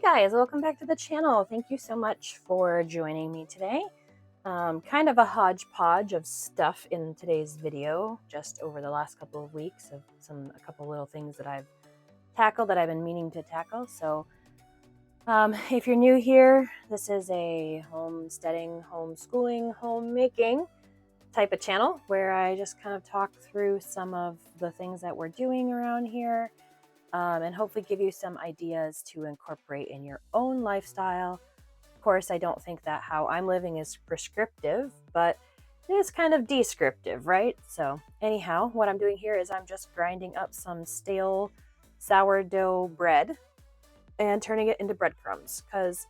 Hey guys, welcome back to the channel. Thank you so much for joining me today. Kind of a hodgepodge of stuff in today's video, just over the last couple of weeks of a couple little things that I've tackled that I've been meaning to tackle. So if you're new here, this is a homesteading, homeschooling, homemaking type of channel where I just kind of talk through some of the things that we're doing around here. And hopefully give you some ideas to incorporate in your own lifestyle. Of course, I don't think that how I'm living is prescriptive, but it is kind of descriptive, right? So anyhow, what I'm doing here is I'm just grinding up some stale sourdough bread and turning it into breadcrumbs, because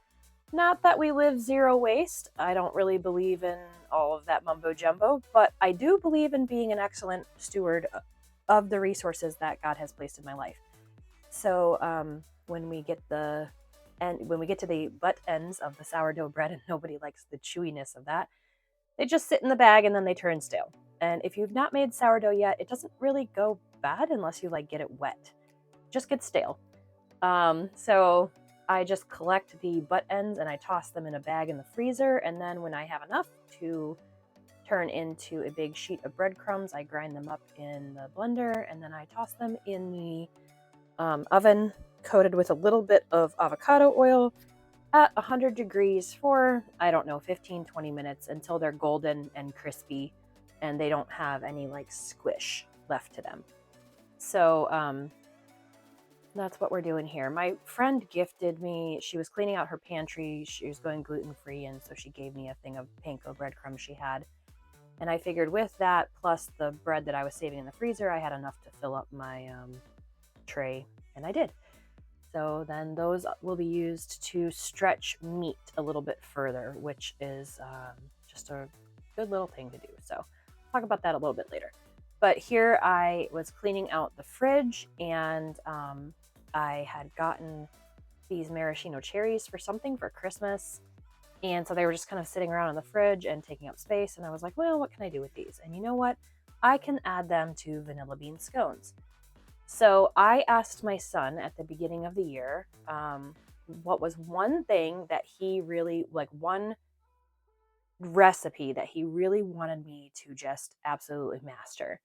not that we live zero waste. I don't really believe in all of that mumbo jumbo, but I do believe in being an excellent steward of the resources that God has placed in my life. So when we get to the butt ends of the sourdough bread, and nobody likes the chewiness of that, they just sit in the bag and then they turn stale. And if you've not made sourdough yet, it doesn't really go bad unless you get it wet. It just gets stale. So I just collect the butt ends and I toss them in a bag in the freezer. And then when I have enough to turn into a big sheet of breadcrumbs, I grind them up in the blender and then I toss them in the oven coated with a little bit of avocado oil at 100 degrees for, I don't know, 15-20 minutes until they're golden and crispy and they don't have any squish left to them. So that's what we're doing here. My friend gifted me, she was cleaning out her pantry, she was going gluten-free, and so she gave me a thing of panko breadcrumbs she had. And I figured with that plus the bread that I was saving in the freezer, I had enough to fill up my tray, and I did. So then those will be used to stretch meat a little bit further, which is just a good little thing to do. So I'll talk about that a little bit later. But here I was cleaning out the fridge, and I had gotten these maraschino cherries for something for Christmas. And so they were just kind of sitting around in the fridge and taking up space. And I was like, well, what can I do with these? And you know what? I can add them to vanilla bean scones. So I asked my son at the beginning of the year, what was one thing that he really, one recipe that he really wanted me to just absolutely master.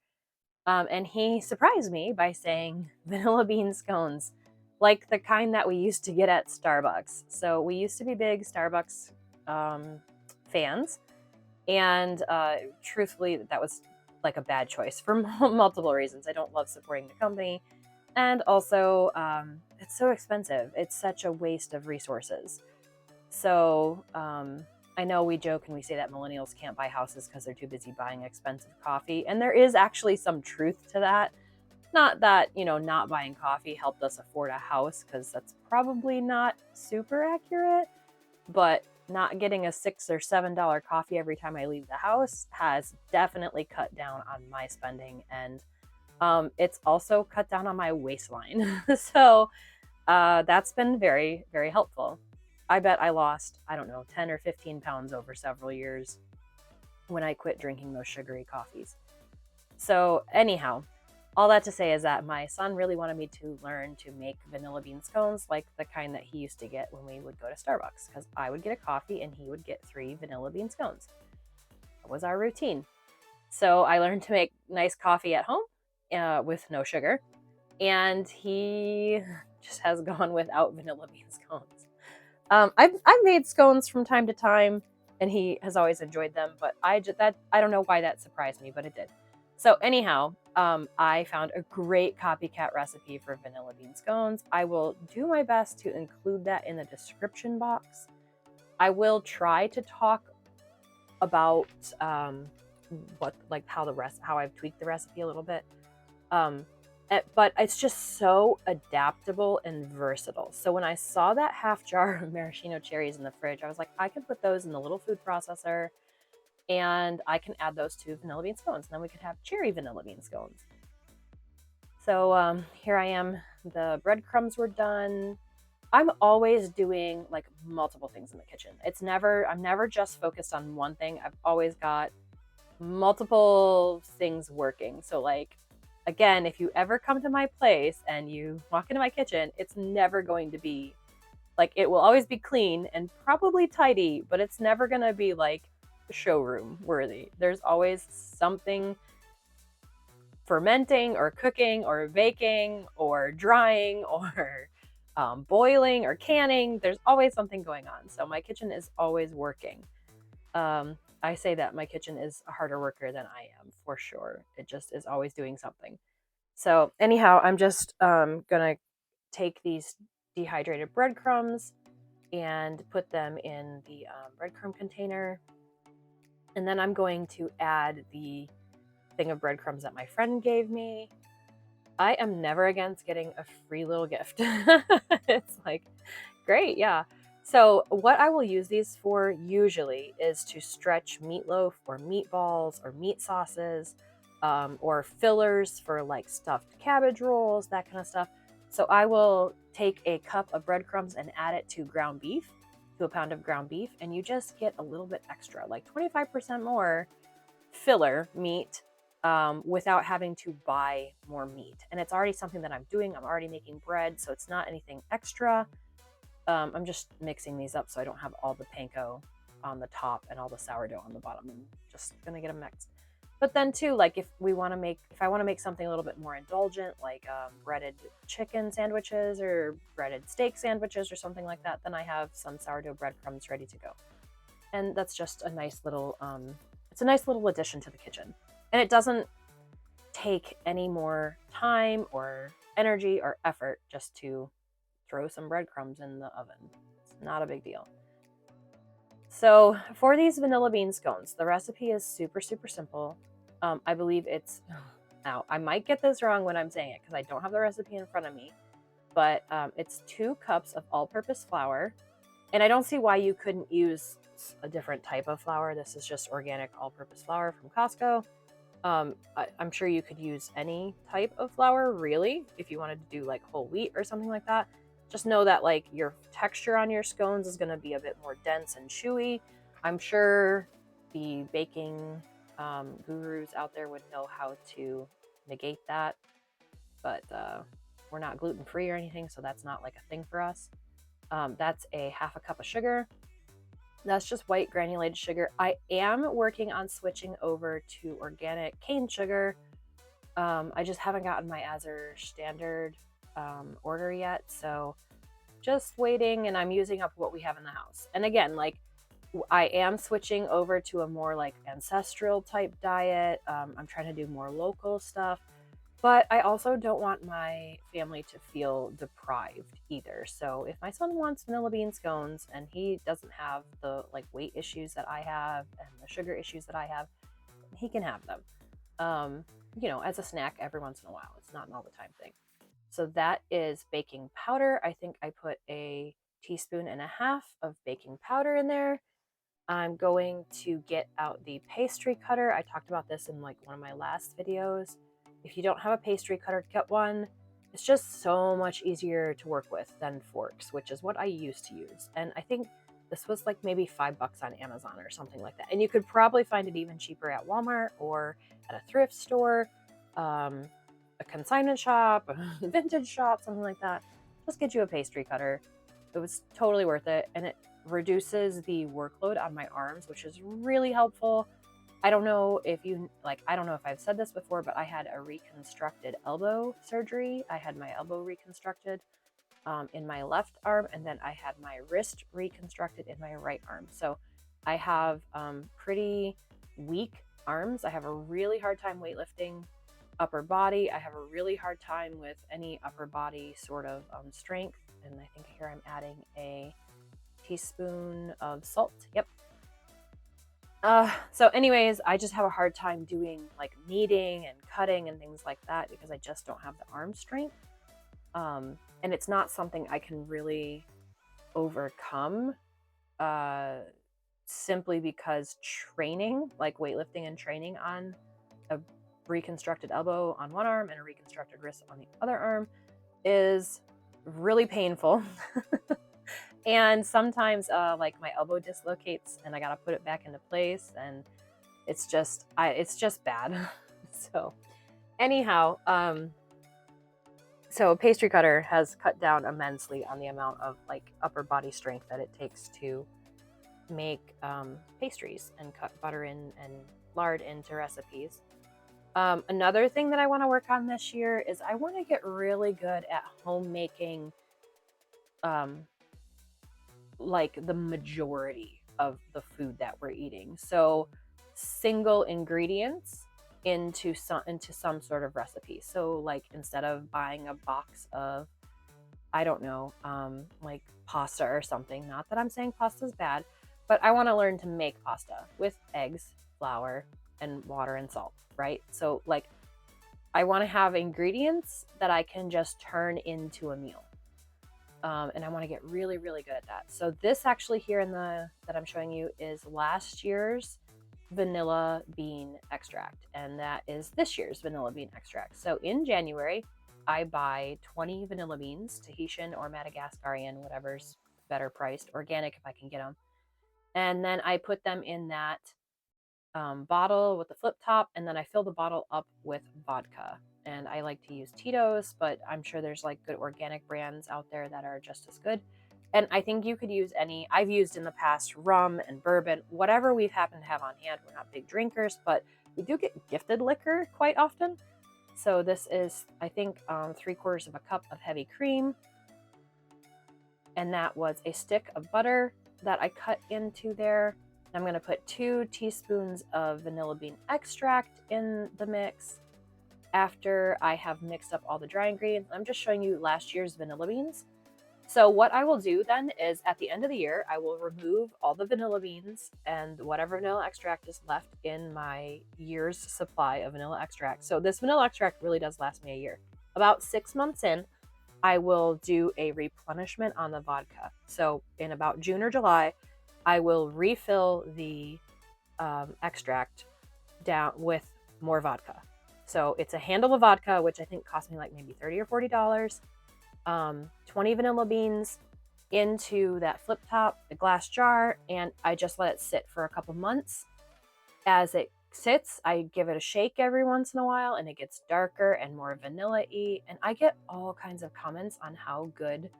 And he surprised me by saying vanilla bean scones, like the kind that we used to get at Starbucks. So we used to be big Starbucks fans. And truthfully, that was a bad choice for multiple reasons. I don't love supporting the company. And also, it's so expensive. It's such a waste of resources. So I know we joke and we say that millennials can't buy houses because they're too busy buying expensive coffee. And there is actually some truth to that. Not that, not buying coffee helped us afford a house, because that's probably not super accurate. But not getting a $6 or $7 coffee every time I leave the house has definitely cut down on my spending, and it's also cut down on my waistline. So that's been very, very helpful. I bet I lost, I don't know, 10 or 15 pounds over several years when I quit drinking those sugary coffees. So anyhow, all that to say is that my son really wanted me to learn to make vanilla bean scones, like the kind that he used to get when we would go to Starbucks, because I would get a coffee and he would get 3 vanilla bean scones. That was our routine. So I learned to make nice coffee at home with no sugar, and he just has gone without vanilla bean scones. I've made scones from time to time, and he has always enjoyed them, but I don't know why that surprised me, but it did. So anyhow, I found a great copycat recipe for vanilla bean scones. I will do my best to include that in the description box. I will try to talk about how I've tweaked the recipe a little bit. But it's just so adaptable and versatile. So when I saw that half jar of maraschino cherries in the fridge, I was like, I can put those in the little food processor, and I can add those to vanilla bean scones. And then we could have cherry vanilla bean scones. So here I am. The breadcrumbs were done. I'm always doing multiple things in the kitchen. I'm never just focused on one thing. I've always got multiple things working. So again, if you ever come to my place and you walk into my kitchen, it's never going to be Like, it will always be clean and probably tidy, but it's never gonna be like showroom worthy. There's always something fermenting or cooking or baking or drying or boiling or canning. There's always something going on. So my kitchen is always working. I say that my kitchen is a harder worker than I am, for sure. It just is always doing something. So anyhow, I'm just gonna take these dehydrated breadcrumbs and put them in the breadcrumb container. And then I'm going to add the thing of breadcrumbs that my friend gave me. I am never against getting a free little gift. It's like, great, yeah. So what I will use these for usually is to stretch meatloaf or meatballs or meat sauces, or fillers for like stuffed cabbage rolls, that kind of stuff. So I will take a cup of breadcrumbs and add it to ground beef, to a pound of ground beef, and you just get a little bit extra, like 25% more filler meat, without having to buy more meat. And it's already something that I'm doing. I'm already making bread, so it's not anything extra. I'm just mixing these up so I don't have all the panko on the top and all the sourdough on the bottom. I'm just gonna get them mixed. But then too, like if I want to make something a little bit more indulgent, like breaded chicken sandwiches or breaded steak sandwiches or something like that, then I have some sourdough breadcrumbs ready to go. And that's just a nice little, it's a nice little addition to the kitchen. And it doesn't take any more time or energy or effort just to throw some breadcrumbs in the oven. It's not a big deal. So for these vanilla bean scones, the recipe is super, super simple. I believe it's, now I might get this wrong when I'm saying it because I don't have the recipe in front of me, but it's 2 cups of all-purpose flour. And I don't see why you couldn't use a different type of flour. This is just organic all-purpose flour from Costco. I'm sure you could use any type of flour, really, if you wanted to do like whole wheat or something like that. Just know that like your texture on your scones is going to be a bit more dense and chewy. I'm sure the baking gurus out there would know how to negate that, but we're not gluten-free or anything, so that's not like a thing for us. That's a half a cup of sugar. That's just white granulated sugar. I am working on switching over to organic cane sugar. I just haven't gotten my Azure standard order yet, so just waiting, and I'm using up what we have in the house. And again, like I am switching over to a more like ancestral type diet. I'm trying to do more local stuff. But I also don't want my family to feel deprived either. So if my son wants vanilla bean scones and he doesn't have the like weight issues that I have and the sugar issues that I have, he can have them. As a snack every once in a while. It's not an all the time thing. So that is baking powder. I think I put a teaspoon and a half of baking powder in there. I'm going to get out the pastry cutter. I talked about this in like one of my last videos. If you don't have a pastry cutter, get one. It's just so much easier to work with than forks, which is what I used to use. And I think this was like maybe $5 on Amazon or something like that. And you could probably find it even cheaper at Walmart or at a thrift store, a consignment shop, a vintage shop, something like that. Just get you a pastry cutter. It was totally worth it. And it reduces the workload on my arms, which is really helpful. I don't know if I've said this before, but I had a reconstructed elbow surgery. I had my elbow reconstructed in my left arm, and then I had my wrist reconstructed in my right arm. So I have pretty weak arms. I have a really hard time weightlifting upper body. I have a really hard time with any upper body sort of strength. And I think here I'm adding a teaspoon of salt. Yep. So anyways, I just have a hard time doing like kneading and cutting and things like that because I just don't have the arm strength. And it's not something I can really overcome simply because training, like weightlifting and training on a reconstructed elbow on one arm and a reconstructed wrist on the other arm is really painful. And sometimes like my elbow dislocates and I gotta put it back into place, and it's just bad. So anyhow, So a pastry cutter has cut down immensely on the amount of like upper body strength that it takes to make pastries and cut butter in and lard into recipes. Another thing that I want to work on this year is I want to get really good at homemaking like the majority of the food that we're eating. So single ingredients into some sort of recipe. So like instead of buying a box of, I don't know, like pasta or something, not that I'm saying pasta is bad, but I want to learn to make pasta with eggs, flour, and water and salt, right? So like I want to have ingredients that I can just turn into a meal. And I want to get really, really good at that. So this actually here in the that I'm showing you is last year's vanilla bean extract, and that is this year's vanilla bean extract. So in January, I buy 20 vanilla beans, Tahitian or Madagascarian, whatever's better priced, organic if I can get them. And then I put them in that bottle with the flip top, and then I fill the bottle up with vodka. And I like to use Tito's, but I'm sure there's like good organic brands out there that are just as good. And I think you could use any, I've used in the past rum and bourbon, whatever we've happened to have on hand. We're not big drinkers, but we do get gifted liquor quite often. So this is, I think, 3/4 of a cup of heavy cream. And that was a stick of butter that I cut into there. I'm going to put 2 teaspoons of vanilla bean extract in the mix. After I have mixed up all the dry ingredients, I'm just showing you last year's vanilla beans. So what I will do then is at the end of the year, I will remove all the vanilla beans and whatever vanilla extract is left in my year's supply of vanilla extract. So this vanilla extract really does last me a year. About 6 months in, I will do a replenishment on the vodka. So in about June or July, I will refill the extract down with more vodka. So it's a handle of vodka, which I think cost me like maybe $30 or $40. 20 vanilla beans into that flip top, the glass jar, and I just let it sit for a couple months. As it sits, I give it a shake every once in a while, and it gets darker and more vanilla-y. And I get all kinds of comments on how good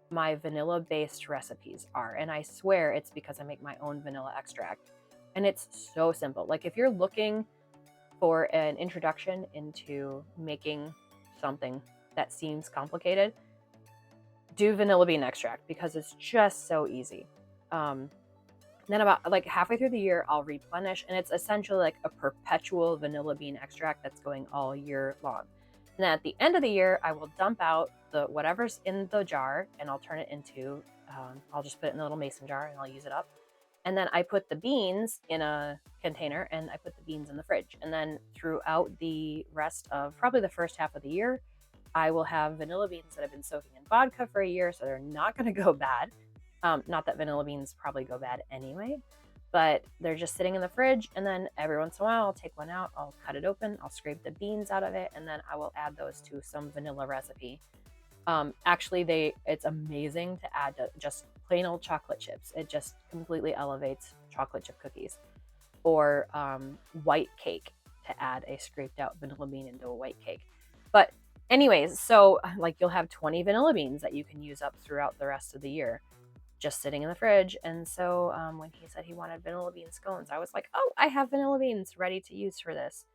my vanilla-based recipes are. And I swear it's because I make my own vanilla extract. And it's so simple. Like if you're looking for an introduction into making something that seems complicated, do vanilla bean extract because it's just so easy. Then about like halfway through the year, I'll replenish, and it's essentially like a perpetual vanilla bean extract that's going all year long. And then at the end of the year, I will dump out the whatever's in the jar, and I'll turn it into, I'll just put it in a little mason jar and I'll use it up. And then I put the beans in a container and I put the beans in the fridge. And then throughout the rest of probably the first half of the year, I will have vanilla beans that have been soaking in vodka for a year, so they're not going to go bad. Not that vanilla beans probably go bad anyway, but they're just sitting in the fridge. And then every once in a while, I'll take one out, I'll cut it open, I'll scrape the beans out of it, and then I will add those to some vanilla recipe. Actually, it's amazing to add to just plain old chocolate chips. It just completely elevates chocolate chip cookies. Or white cake, to add a scraped out vanilla bean into a white cake. But anyways, so like you'll have 20 vanilla beans that you can use up throughout the rest of the year, just sitting in the fridge. And so when he said he wanted vanilla bean scones, I was like, oh, I have vanilla beans ready to use for this.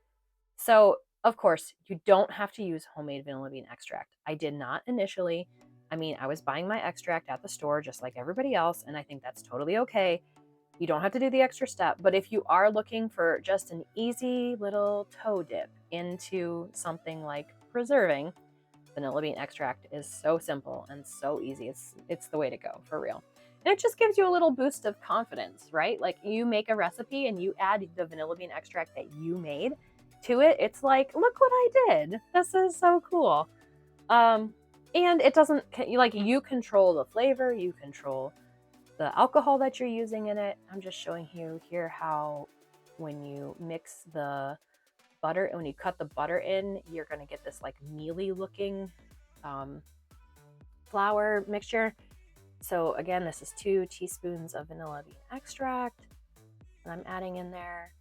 So of course, you don't have to use homemade vanilla bean extract. I did not initially. I mean, I was buying my extract at the store just like everybody else, and I think that's totally okay. You don't have to do the extra step, but if you are looking for just an easy little toe dip into something like preserving, vanilla bean extract is so simple and so easy. It's the way to go, for real. And it just gives you a little boost of confidence, right? Like you make a recipe and you add the vanilla bean extract that you made to it. It's like, look what I did. This is so cool. And it doesn't, like, you control the flavor, you control the alcohol that you're using in it. I'm just showing you here how when you mix the butter and when you cut the butter in, you're going to get this like mealy looking flour mixture. So again, this is 2 teaspoons of vanilla bean extract that I'm adding in there.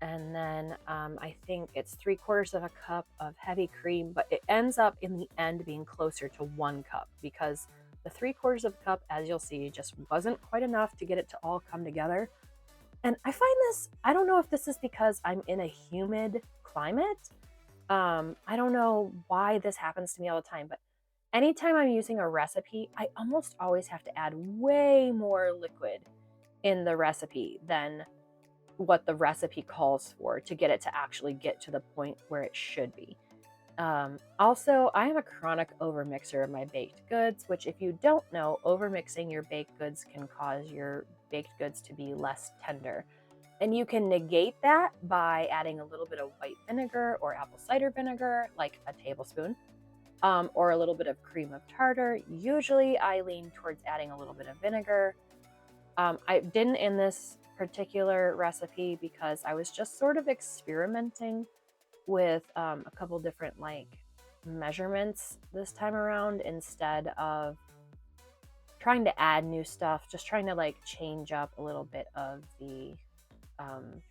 and then I think it's 3/4 of a cup of heavy cream, but it ends up in the end being closer to 1 cup because the 3/4 of a cup, as you'll see, just wasn't quite enough to get it to all come together. And I find this, I don't know if this is because I'm in a humid climate. I don't know why this happens to me all the time, but anytime I'm using a recipe, I almost always have to add way more liquid in the recipe than what the recipe calls for to get it to actually get to the point where it should be. Also, I am a chronic overmixer of my baked goods, which, if you don't know, overmixing your baked goods can cause your baked goods to be less tender. And you can negate that by adding a little bit of white vinegar or apple cider vinegar, like a tablespoon, or a little bit of cream of tartar. Usually, I lean towards adding a little bit of vinegar. I didn't in this particular recipe because I was just sort of experimenting with a couple different measurements this time around instead of trying to add new stuff, just trying to change up a little bit of the um,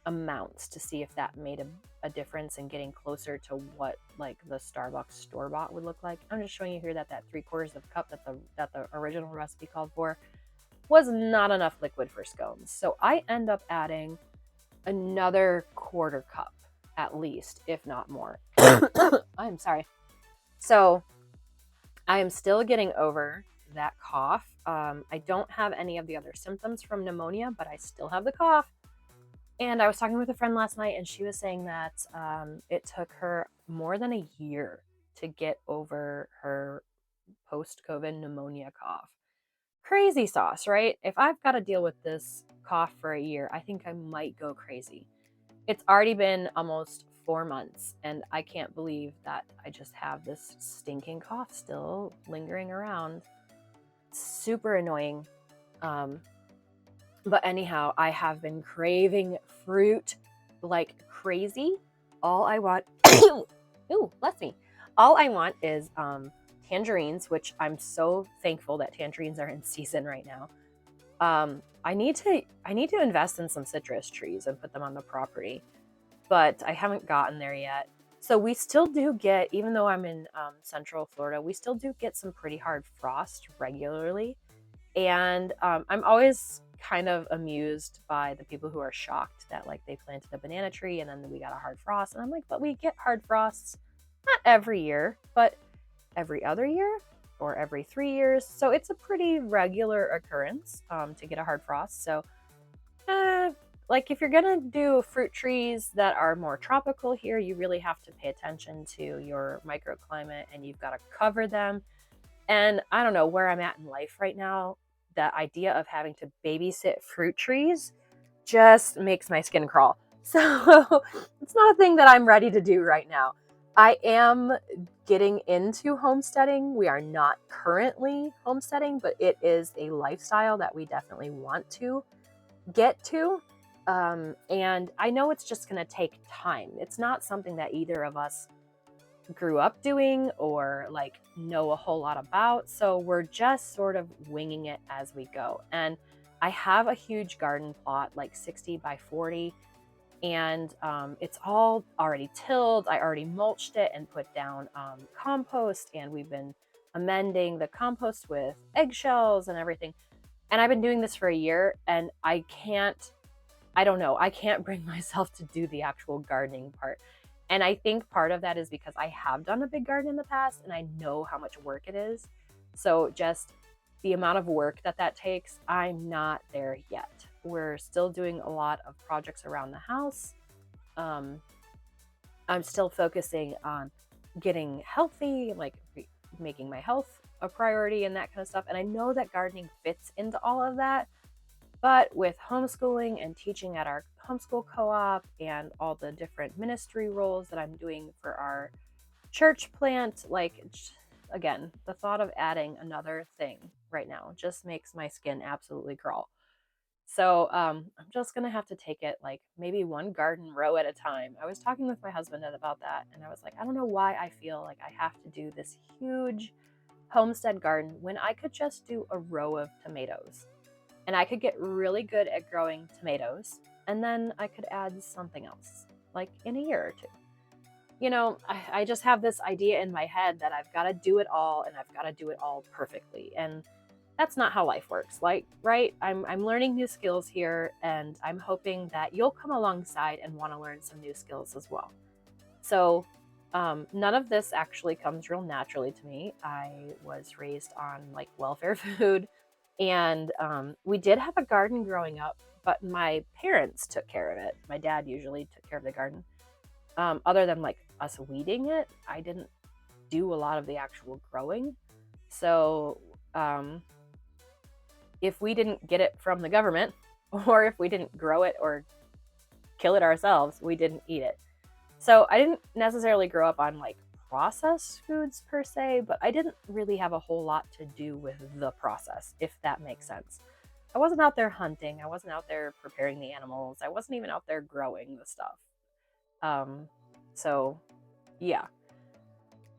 amounts to see if that made a difference in getting closer to what the Starbucks store-bought would look like. I'm just showing you here that 3/4 of a cup that the original recipe called for was not enough liquid for scones. So I end up adding another 1/4 cup at least, if not more. I'm sorry. So I am still getting over that cough. I don't have any of the other symptoms from pneumonia, but I still have the cough. And I was talking with a friend last night, and she was saying that it took her more than a year to get over her post-COVID pneumonia cough. Crazy sauce, right? If I've got to deal with this cough for a year, I think I might go crazy. It's already been almost 4 months, and I can't believe that I just have this stinking cough still lingering around. It's super annoying. But anyhow, I have been craving fruit like crazy. All I want, ooh, bless me. All I want is tangerines, which I'm so thankful that tangerines are in season right now. I need to invest in some citrus trees and put them on the property, but I haven't gotten there yet. So we still do get, even though I'm in Central Florida, we still do get some pretty hard frost regularly. And I'm always kind of amused by the people who are shocked that they planted a banana tree and then we got a hard frost. And I'm like, but we get hard frosts not every year, but every other year or every 3 years. So it's a pretty regular occurrence to get a hard frost. So if you're gonna do fruit trees that are more tropical here, you really have to pay attention to your microclimate and you've got to cover them. And I don't know where I'm at in life right now. The idea of having to babysit fruit trees just makes my skin crawl. So it's not a thing that I'm ready to do right now. I am getting into homesteading. We are not currently homesteading, but it is a lifestyle that we definitely want to get to. And I know it's just going to take time. It's not something that either of us grew up doing or know a whole lot about. So we're just sort of winging it as we go. And I have a huge garden plot, 60 by 40, and it's all already tilled. I already mulched it and put down compost, and we've been amending the compost with eggshells and everything. And I've been doing this for a year, and I can't bring myself to do the actual gardening part. And I think part of that is because I have done a big garden in the past and I know how much work it is. So just the amount of work that takes, I'm not there yet. We're still doing a lot of projects around the house. I'm still focusing on getting healthy, making my health a priority and that kind of stuff. And I know that gardening fits into all of that. But with homeschooling and teaching at our homeschool co-op and all the different ministry roles that I'm doing for our church plant, again, the thought of adding another thing right now just makes my skin absolutely crawl. So I'm just going to have to take it maybe one garden row at a time. I was talking with my husband about that, and I was like, I don't know why I feel like I have to do this huge homestead garden when I could just do a row of tomatoes. And I could get really good at growing tomatoes. and then I could add something else, like in a year or two. You know, I just have this idea in my head that I've got to do it all and I've got to do it all perfectly. And that's not how life works. Like, right? I'm learning new skills here, and I'm hoping that you'll come alongside and want to learn some new skills as well. So, none of this actually comes real naturally to me. I was raised on like welfare food, and we did have a garden growing up, but my parents took care of it. My dad usually took care of the garden. Other than like us weeding it, I didn't do a lot of the actual growing. So, if we didn't get it from the government, or if we didn't grow it or kill it ourselves, we didn't eat it. So I didn't necessarily grow up on like processed foods per se, but I didn't really have a whole lot to do with the process, if that makes sense. I wasn't out there hunting. I wasn't out there preparing the animals. I wasn't even out there growing the stuff. Um, so yeah.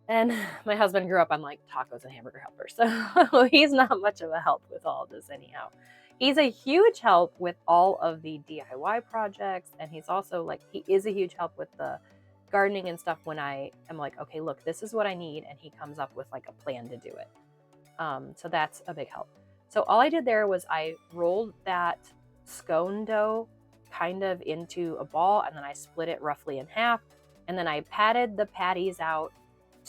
And my husband grew up on like tacos and hamburger helpers. So he's not much of a help with all of this anyhow. He's a huge help with all of the DIY projects. And he's also like, he is a huge help with the gardening and stuff when I am like, okay, look, this is what I need. And he comes up with like a plan to do it. So that's a big help. So all I did there was I rolled that scone dough kind of into a ball, and then I split it roughly in half. And then I patted the patties out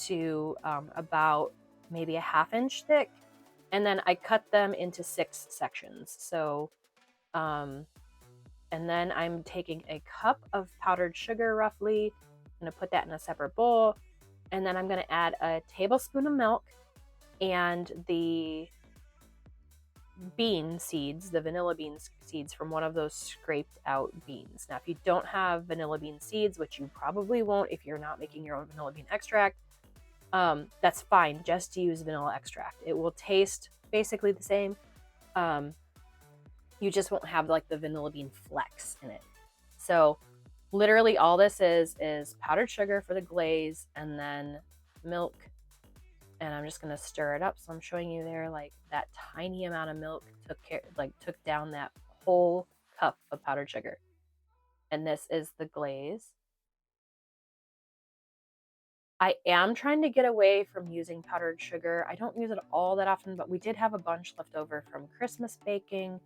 to about maybe a 1/2 inch thick, and then I cut them into 6 sections. So and then I'm taking a cup of powdered sugar roughly. I'm going to put that in a separate bowl, and then I'm going to add a tablespoon of milk and the bean seeds, the vanilla bean seeds from one of those scraped out beans. Now, if you don't have vanilla bean seeds, which you probably won't if you're not making your own vanilla bean extract, that's fine. Just use vanilla extract. It will taste basically the same. You just won't have like the vanilla bean flecks in it. So literally all this is powdered sugar for the glaze, and then milk. And I'm just going to stir it up. So I'm showing you there, like that tiny amount of milk took down that whole cup of powdered sugar. And this is the glaze. I am trying to get away from using powdered sugar. I don't use it all that often, but we did have a bunch left over from Christmas baking.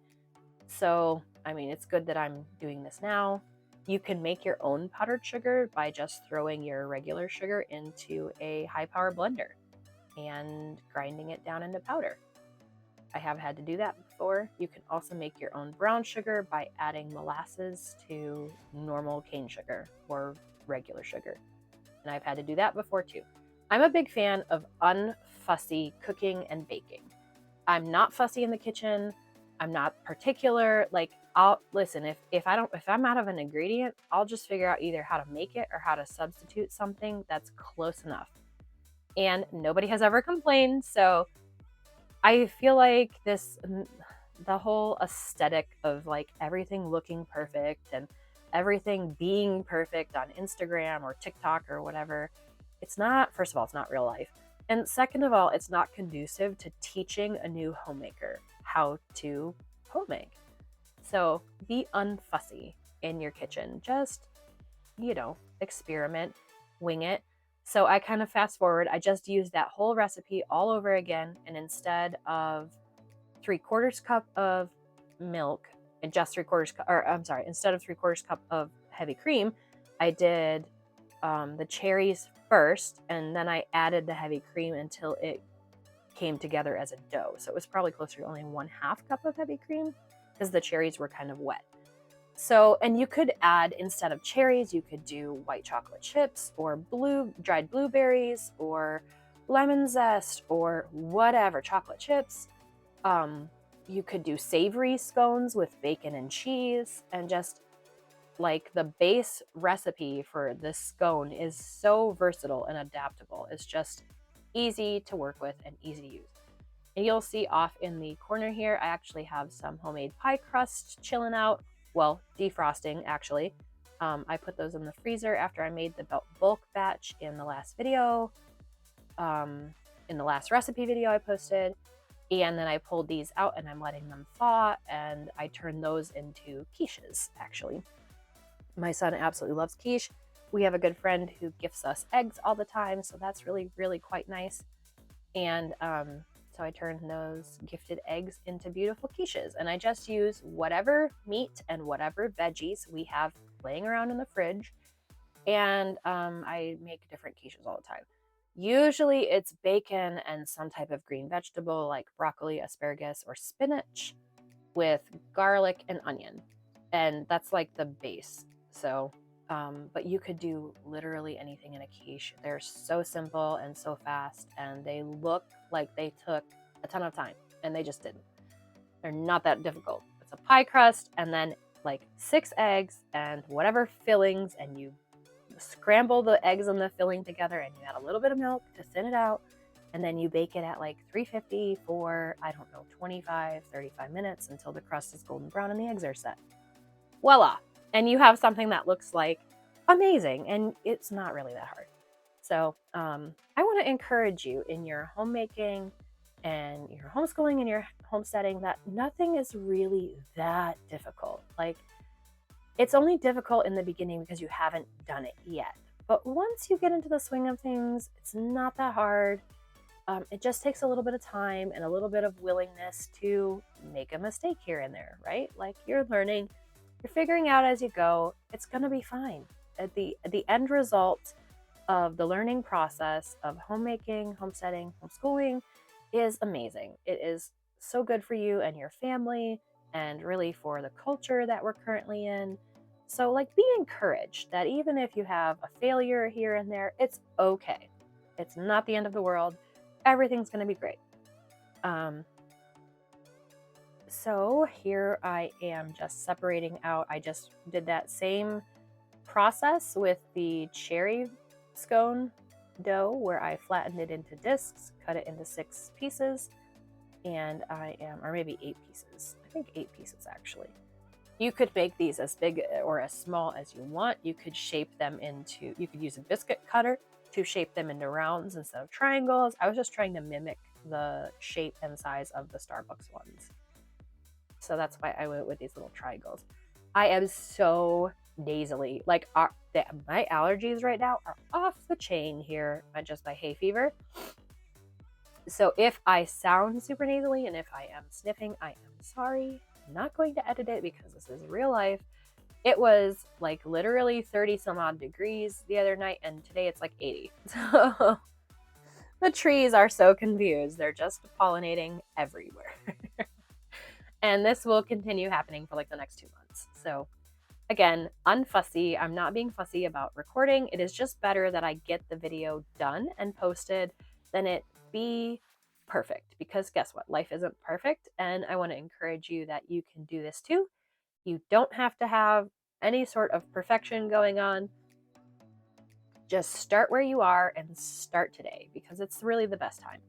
So, I mean, it's good that I'm doing this now. You can make your own powdered sugar by just throwing your regular sugar into a high power blender and grinding it down into powder. I have had to do that before. You can also make your own brown sugar by adding molasses to normal cane sugar or regular sugar. And I've had to do that before too. I'm a big fan of unfussy cooking and baking. I'm not fussy in the kitchen. I'm not particular. Like, I'll listen, if I'm out of an ingredient, I'll just figure out either how to make it or how to substitute something that's close enough. And nobody has ever complained. So I feel like the whole aesthetic of like everything looking perfect and everything being perfect on Instagram or TikTok or whatever, it's not, first of all, it's not real life. And second of all, it's not conducive to teaching a new homemaker how to homemake. So be unfussy in your kitchen. Just, experiment, wing it. So I kind of fast forward. I just used that whole recipe all over again. And instead of 3/4 cup of milk and just 3/4 cup, or I'm sorry, instead of 3/4 cup of heavy cream, I did the cherries first, and then I added the heavy cream until it came together as a dough. So it was probably closer to only 1/2 cup of heavy cream because the cherries were kind of wet. So, and you could add, instead of cherries, you could do white chocolate chips or dried blueberries or lemon zest or whatever, chocolate chips. You could do savory scones with bacon and cheese, and just like the base recipe for this scone is so versatile and adaptable. It's just easy to work with and easy to use. And you'll see off in the corner here, I actually have some homemade pie crust chilling out. Well, defrosting actually. I put those in the freezer after I made the bulk batch in the last video, in the last recipe video I posted. And then I pulled these out and I'm letting them thaw, and I turned those into quiches, actually. My son absolutely loves quiche. We have a good friend who gifts us eggs all the time, so that's really, really quite nice. And so I turned those gifted eggs into beautiful quiches. And I just use whatever meat and whatever veggies we have laying around in the fridge. And I make different quiches all the time. Usually it's bacon and some type of green vegetable like broccoli, asparagus, or spinach with garlic and onion. And that's like the base. So, but you could do literally anything in a quiche. They're so simple and so fast, and they look like they took a ton of time, and they just didn't. They're not that difficult. It's a pie crust, and then like 6 eggs and whatever fillings, and you scramble the eggs and the filling together, and you add a little bit of milk to thin it out, and then you bake it at like 350 for, I don't know, 25, 35 minutes until the crust is golden brown and the eggs are set. Voila! And you have something that looks like amazing, and it's not really that hard. So I want to encourage you in your homemaking and your homeschooling and your homesteading that nothing is really that difficult. Like, it's only difficult in the beginning because you haven't done it yet. But once you get into the swing of things, it's not that hard. It just takes a little bit of time and a little bit of willingness to make a mistake here and there, right? Like, you're learning, you're figuring out as you go. It's going to be fine. At the end result of the learning process of homemaking, homesteading, homeschooling is amazing. It is so good for you and your family, and really for the culture that we're currently in. So, like, be encouraged that even if you have a failure here and there, it's okay. It's not the end of the world. Everything's going to be great. So here I am just separating out. I just did that same process with the cherry scone dough, where I flattened it into discs, cut it into 6 pieces, and or maybe 8 pieces. I think 8 pieces actually. You could make these as big or as small as you want. You could shape them into, you could use a biscuit cutter to shape them into rounds instead of triangles. I was just trying to mimic the shape and size of the Starbucks ones. So that's why I went with these little triangles. I am so nasally. Like, my allergies right now are off the chain here, just by hay fever. So if I sound super nasally and if I am sniffing, I am sorry. I'm not going to edit it because this is real life. It was like literally 30 some odd degrees the other night, and today it's like 80. So the trees are so confused. They're just pollinating everywhere. And this will continue happening for like the next 2 months. So again, unfussy. I'm not being fussy about recording. It is just better that I get the video done and posted than it be perfect. Because guess what? Life isn't perfect. And I want to encourage you that you can do this too. You don't have to have any sort of perfection going on. Just start where you are and start today, because it's really the best time.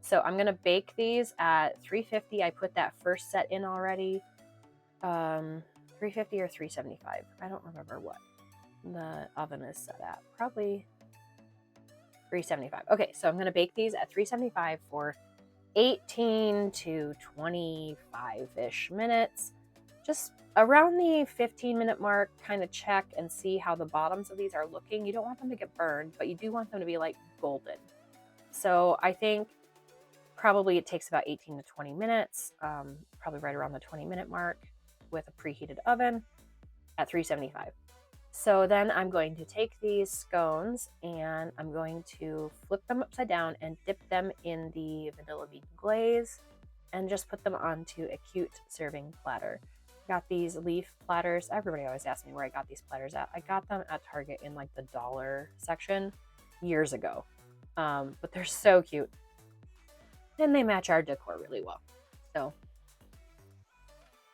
So I'm going to bake these at 350. I put that first set in already. 350 or 375. I don't remember what the oven is set at. Probably 375. Okay, so I'm going to bake these at 375 for 18 to 25-ish minutes. Just around the 15-minute mark, kind of check and see how the bottoms of these are looking. You don't want them to get burned, but you do want them to be like golden. So I think probably it takes about 18 to 20 minutes, probably right around the 20-minute mark with a preheated oven at 375. So then I'm going to take these scones and I'm going to flip them upside down and dip them in the vanilla bean glaze and just put them onto a cute serving platter. Got these leaf platters. Everybody always asks me where I got these platters at. I got them at Target in like the dollar section years ago. But they're so cute. And they match our decor really well. So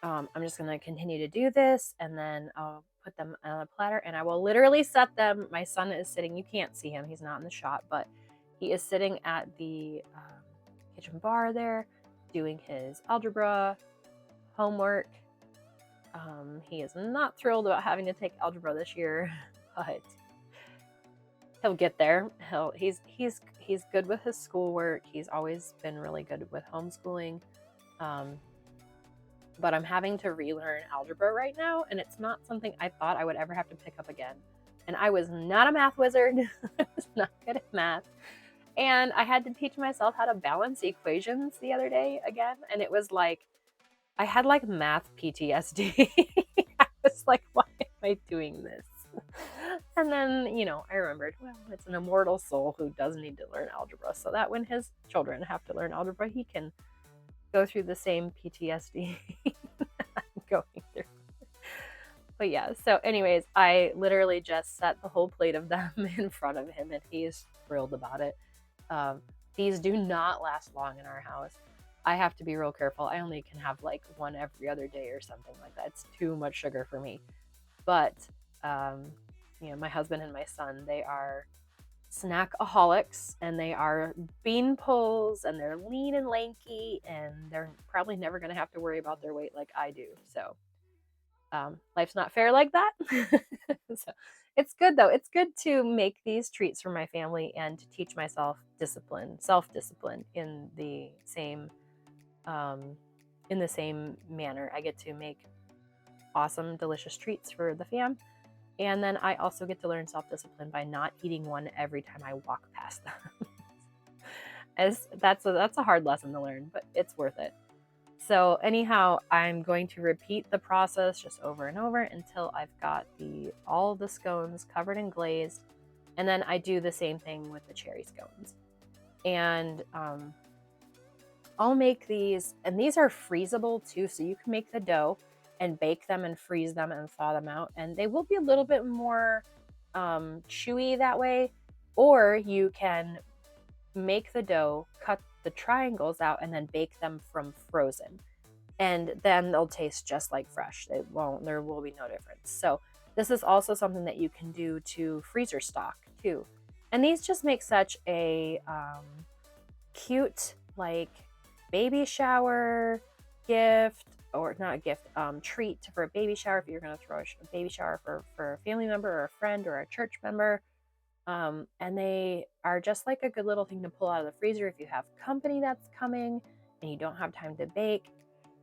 I'm just going to continue to do this, and then I'll put them on a platter, and I will literally set them. My son is sitting, you can't see him, he's not in the shot, but he is sitting at the kitchen bar there doing his algebra homework. He is not thrilled about having to take algebra this year, but he'll get there. He's good with his schoolwork. He's always been really good with homeschooling. But I'm having to relearn algebra right now, and it's not something I thought I would ever have to pick up again. And I was not a math wizard. I was not good at math. And I had to teach myself how to balance equations the other day again. And it was like, I had like math PTSD. I was like, why am I doing this? And then, I remembered, well, it's an immortal soul who does need to learn algebra, so that when his children have to learn algebra, he can go through the same PTSD I'm going through. But yeah, so anyways, I literally just set the whole plate of them in front of him, and he's thrilled about it. These do not last long in our house. I have to be real careful. I only can have like one every other day or something like that. It's too much sugar for me. But my husband and my son, they are snackaholics, and they are bean poles, and they're lean and lanky, and they're probably never going to have to worry about their weight like I do. So life's not fair like that. So it's good though. It's good to make these treats for my family and to teach myself self-discipline in the same manner. I get to make awesome, delicious treats for the fam. And then I also get to learn self-discipline by not eating one every time I walk past them. That's a hard lesson to learn, but it's worth it. So anyhow, I'm going to repeat the process just over and over until I've got all the scones covered and glazed. And then I do the same thing with the cherry scones. And I'll make these, and these are freezable too, so you can make the dough and bake them and freeze them and thaw them out, and they will be a little bit more chewy that way. Or you can make the dough, cut the triangles out, and then bake them from frozen, and then they'll taste just like fresh. There will be no difference. So this is also something that you can do to freezer stock too. And these just make such a cute, like, baby shower gift, or not gift, treat for a baby shower if you're going to throw a baby shower for a family member or a friend or a church member. And they are just like a good little thing to pull out of the freezer if you have company that's coming and you don't have time to bake.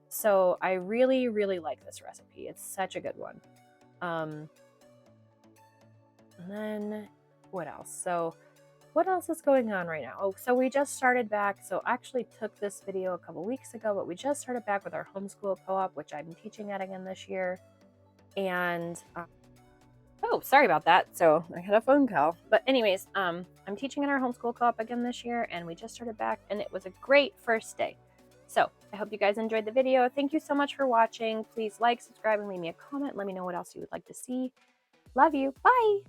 So I really, really like this recipe. It's such a good one. And then what else? So what else is going on right now? Oh, so we just started back. So I actually took this video a couple weeks ago, but we just started back with our homeschool co-op, which I'm teaching at again this year. And oh, sorry about that. So I had a phone call. But anyways, I'm teaching in our homeschool co-op again this year, and we just started back, and it was a great first day. So I hope you guys enjoyed the video. Thank you so much for watching. Please like, subscribe, and leave me a comment. Let me know what else you would like to see. Love you. Bye.